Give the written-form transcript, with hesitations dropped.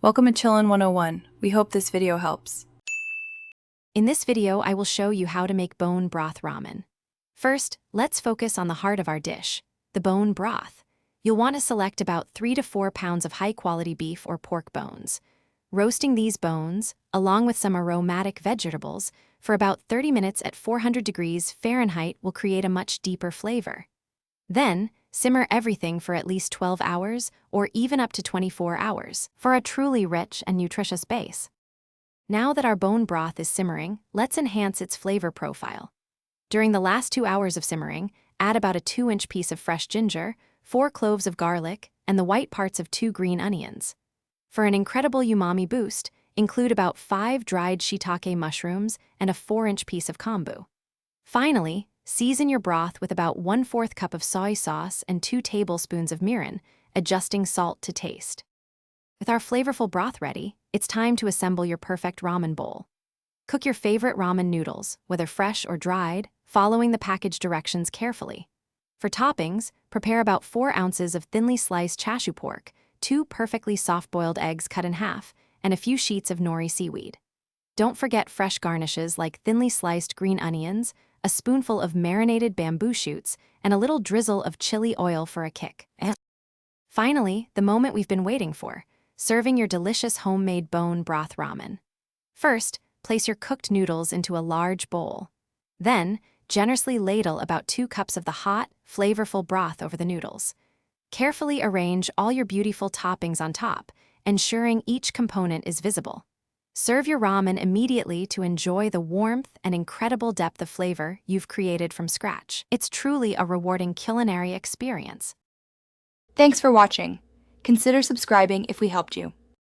Welcome to Chillin' 101. We hope this video helps. In this video, I will show you how to make bone broth ramen. First, let's focus on the heart of our dish, the bone broth. You'll want to select about 3 to 4 pounds of high-quality beef or pork bones. Roasting these bones, along with some aromatic vegetables, for about 30 minutes at 400 degrees Fahrenheit will create a much deeper flavor. Then, simmer everything for at least 12 hours or even up to 24 hours for a truly rich and nutritious base. Now that our bone broth is simmering, let's enhance its flavor profile. During the last 2 hours of simmering, add about a 2-inch piece of fresh ginger, 4 cloves of garlic, and the white parts of 2 green onions. For an incredible umami boost, include about 5 dried shiitake mushrooms and a 4-inch piece of kombu. Finally, season your broth with about 1/4 cup of soy sauce and 2 tablespoons of mirin, adjusting salt to taste. With our flavorful broth ready, it's time to assemble your perfect ramen bowl. Cook your favorite ramen noodles, whether fresh or dried, following the package directions carefully. For toppings, prepare about 4 ounces of thinly sliced chashu pork, 2 perfectly soft-boiled eggs cut in half, and a few sheets of nori seaweed. Don't forget fresh garnishes like thinly sliced green onions, a spoonful of marinated bamboo shoots, and a little drizzle of chili oil for a kick. Finally, the moment we've been waiting for, serving your delicious homemade bone broth ramen. First, place your cooked noodles into a large bowl. Then, generously ladle about 2 cups of the hot, flavorful broth over the noodles. Carefully arrange all your beautiful toppings on top, ensuring each component is visible. Serve your ramen immediately to enjoy the warmth and incredible depth of flavor you've created from scratch. It's truly a rewarding culinary experience. Thanks for watching. Consider subscribing if we helped you.